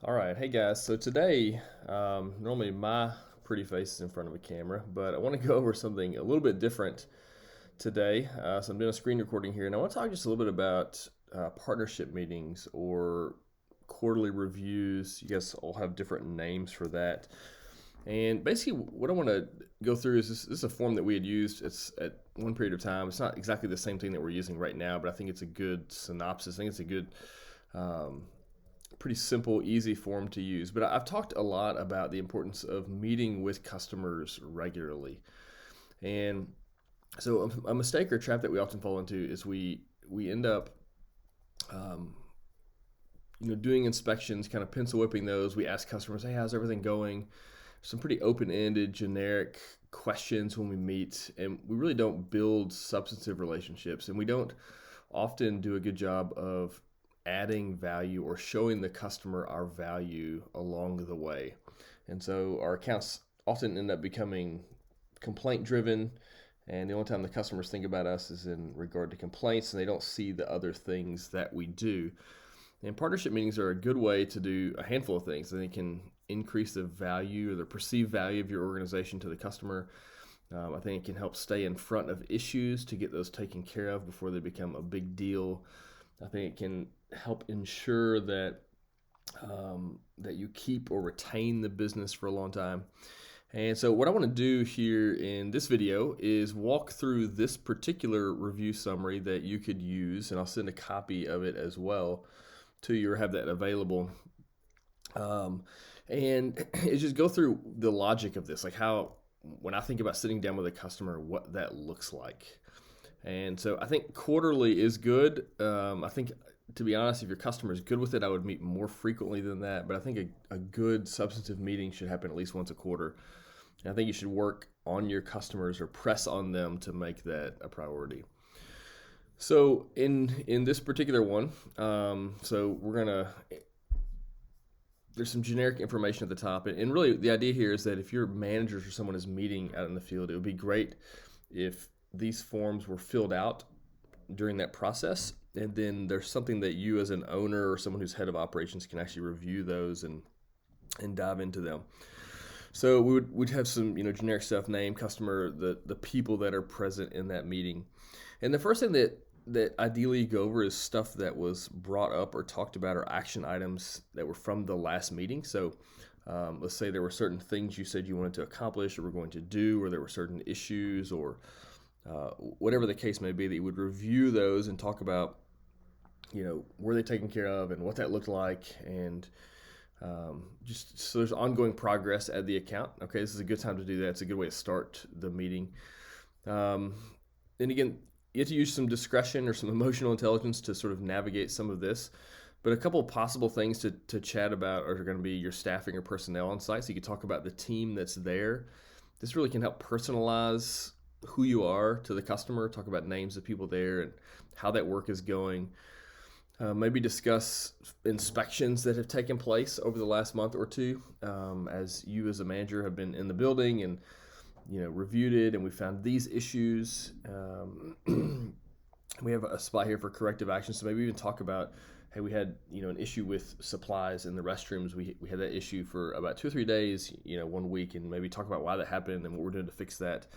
All right, hey guys. So today, normally my pretty face is in front of a camera, but I want to go over something a little bit different today. So I'm doing a screen recording here, and I want to talk just a little bit about partnership meetings or quarterly reviews. You guys all have different names for that. And basically, what I want to go through is this is a form that we had used. It's at one period of time. It's not exactly the same thing that we're using right now, but I think it's a good synopsis. I think it's a good um, pretty simple, easy form to use. But I've talked a lot about the importance of meeting with customers regularly. And so a mistake or trap that we often fall into is we end up um, doing inspections, kind of pencil whipping those. We ask customers, hey, how's everything going? Some pretty open-ended, generic questions when we meet, and we really don't build substantive relationships, and we don't often do a good job of adding value or showing the customer our value along the way. And so our accounts often end up becoming complaint driven, and the only time the customers think about us is in regard to complaints, and they don't see the other things that we do. And partnership meetings are a good way to do a handful of things. They can increase the value or the perceived value of your organization to the customer. I think it can help stay in front of issues to get those taken care of before they become a big deal. I think it can help ensure that that you keep or retain the business for a long time. And so what I want to do here in this video is walk through this particular review summary that you could use, and I'll send a copy of it as well to you or have that available. And it's just go through the logic of this, like how, when I think about sitting down with a customer, what that looks like. And so I think quarterly is good. I think, to be honest, if your customer is good with it, I would meet more frequently than that. But I think a good substantive meeting should happen at least once a quarter. And I think you should work on your customers or press on them to make that a priority. So in this particular one, so we're gonna, there's some generic information at the top, and really the idea here is that if your managers or someone is meeting out in the field, it would be great if these forms were filled out during that process, and then there's something that you as an owner or someone who's head of operations can actually review those and dive into them. So we'd have some generic stuff: name, customer, the people that are present in that meeting. And the first thing that ideally you go over is stuff that was brought up or talked about, or action items that were from the last meeting. So let's say there were certain things you said you wanted to accomplish or were going to do, or there were certain issues or whatever the case may be, that you would review those and talk about, were they taken care of and what that looked like, and just so there's ongoing progress at the account. Okay, this is a good time to do that. It's a good way to start the meeting. And again, you have to use some discretion or some emotional intelligence to sort of navigate some of this. But a couple of possible things to chat about are going to be your staffing or personnel on site. So you can talk about the team that's there. This really can help personalize who you are to the customer, talk about names of people there and how that work is going. Maybe discuss inspections that have taken place over the last month or two, as you as a manager have been in the building and reviewed it, and we found these issues. We have a spot here for corrective action, so maybe even talk about, hey, we had an issue with supplies in the restrooms. We had that issue for about 2 or 3 days, 1 week, and maybe talk about why that happened and what we're doing to fix that.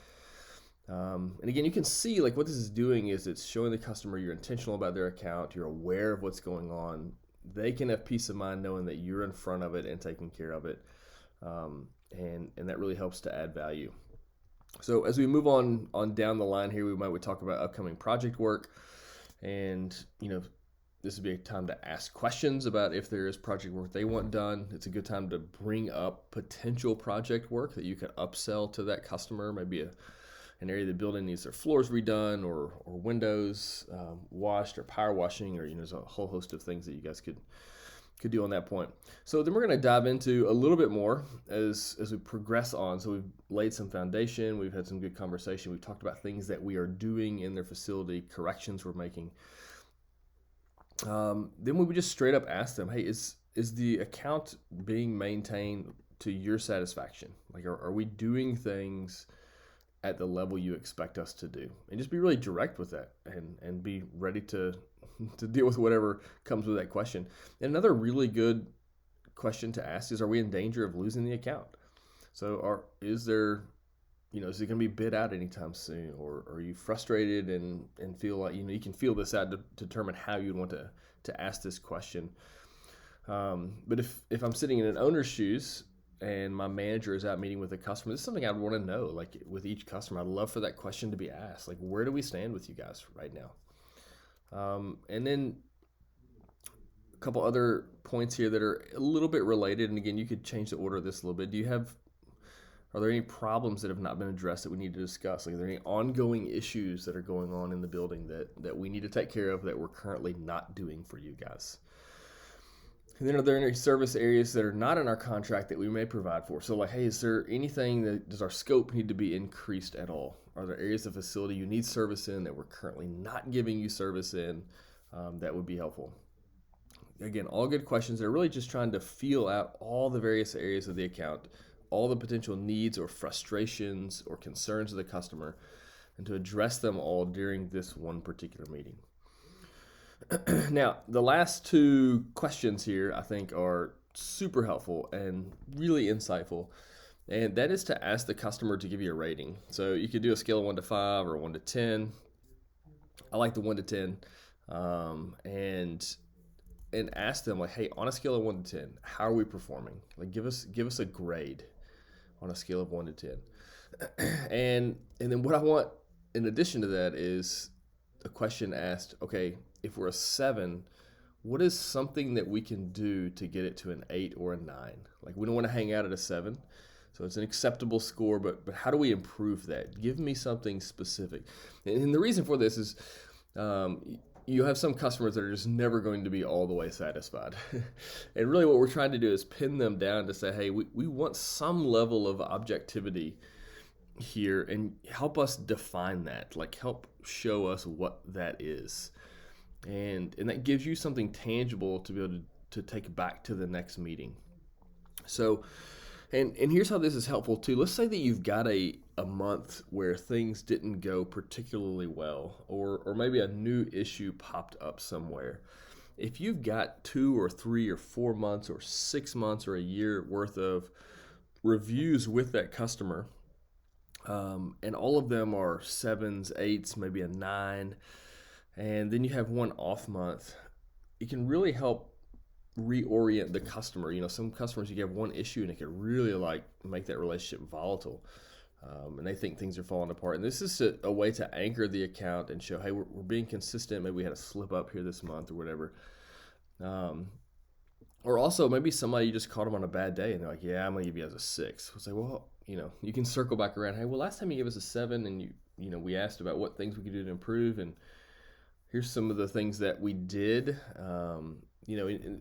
And again, you can see like what this is doing is it's showing the customer you're intentional about their account, you're aware of what's going on. They can have peace of mind knowing that you're in front of it and taking care of it, and that really helps to add value. So as we move on down the line here, we would talk about upcoming project work, and this would be a time to ask questions about if there is project work they want done. It's a good time to bring up potential project work that you could upsell to that customer. Maybe an area of the building needs their floors redone, or windows washed, or power washing, or there's a whole host of things that you guys could do on that point. So then we're going to dive into a little bit more as we progress on. So we've laid some foundation, we've had some good conversation, we've talked about things that we are doing in their facility, corrections we're making. Then we would just straight up ask them, hey, is the account being maintained to your satisfaction? Like, are we doing things at the level you expect us to do? And just be really direct with that, and be ready to deal with whatever comes with that question. And another really good question to ask is, are we in danger of losing the account? So is there, is it going to be bid out anytime soon? Or are you frustrated and feel like, you can feel this out to determine how you'd want to ask this question. But if I'm sitting in an owner's shoes and my manager is out meeting with a customer, this is something I'd want to know. Like with each customer, I'd love for that question to be asked. Like, where do we stand with you guys right now? And then a couple other points here that are a little bit related. And again, you could change the order of this a little bit. Are there any problems that have not been addressed that we need to discuss? Like, are there any ongoing issues that are going on in the building that we need to take care of that we're currently not doing for you guys? And then are there any service areas that are not in our contract that we may provide for? So like, hey, is there anything does our scope need to be increased at all? Are there areas of facility you need service in that we're currently not giving you service in? That would be helpful. Again, all good questions. They're really just trying to feel out all the various areas of the account, all the potential needs or frustrations or concerns of the customer, and to address them all during this one particular meeting. Now, the last two questions here I think are super helpful and really insightful, and that is to ask the customer to give you a rating. So you could do a scale of 1 to 5 or 1 to 10. I like the 1 to 10, and ask them like, hey, on a scale of 1 to 10, how are we performing? Like, give us a grade on a scale of 1 to 10. And then what I want in addition to that is a question asked, okay, if we're a 7, what is something that we can do to get it to an 8 or a 9? Like, we don't want to hang out at a 7. So it's an acceptable score, but how do we improve that? Give me something specific. And the reason for this is you have some customers that are just never going to be all the way satisfied. And really what we're trying to do is pin them down to say, hey, we want some level of objectivity here, and help us define that, like help show us what that is. And that gives you something tangible to be able to take back to the next meeting. So, and here's how this is helpful too. Let's say that you've got a month where things didn't go particularly well, or maybe a new issue popped up somewhere. If you've got 2 or 3 or 4 months or 6 months or a year worth of reviews with that customer, and all of them are 7s, 8s, maybe a 9, and then you have one off month, it can really help reorient the customer. Some customers, you have one issue and it can really like make that relationship volatile, and they think things are falling apart. And this is a way to anchor the account and show, hey, we're being consistent. Maybe we had a slip up here this month or whatever. Or also maybe somebody, you just caught them on a bad day and they're like, yeah, I'm gonna give you as a 6. We'll say, well, you can circle back around. Hey, well, last time you gave us a 7 and we asked about what things we could do to improve, and here's some of the things that we did.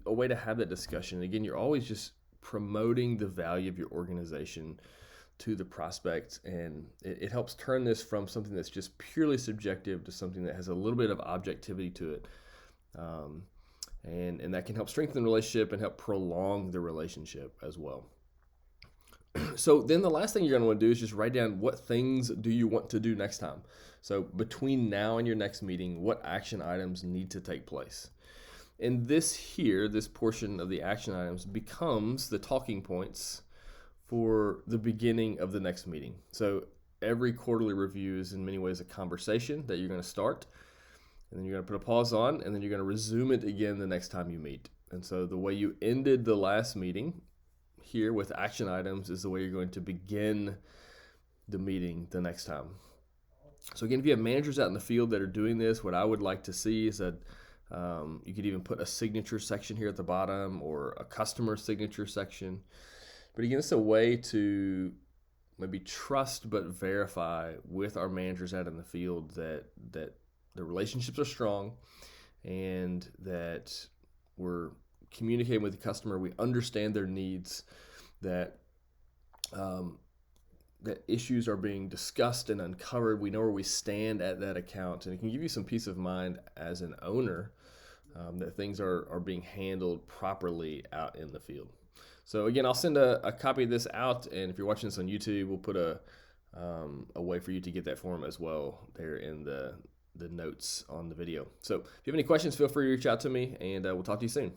A way to have that discussion. Again, you're always just promoting the value of your organization to the prospect, and it helps turn this from something that's just purely subjective to something that has a little bit of objectivity to it. And that can help strengthen the relationship and help prolong the relationship as well. So then the last thing you're going to want to do is just write down what things do you want to do next time. So between now and your next meeting, what action items need to take place? And this portion of the action items becomes the talking points for the beginning of the next meeting. So every quarterly review is in many ways a conversation that you're going to start, and then you're going to put a pause on, and then you're going to resume it again the next time you meet. And so the way you ended the last meeting here with action items is the way you're going to begin the meeting the next time. So again, if you have managers out in the field that are doing this, what I would like to see is that you could even put a signature section here at the bottom, or a customer signature section. But again, it's a way to maybe trust but verify with our managers out in the field that the relationships are strong, and that we're communicating with the customer, we understand their needs, that that issues are being discussed and uncovered. We know where we stand at that account, and it can give you some peace of mind as an owner that things are being handled properly out in the field. So again, I'll send a copy of this out, and if you're watching this on YouTube, we'll put a way for you to get that form as well there in the notes on the video. So if you have any questions, feel free to reach out to me, and we'll talk to you soon.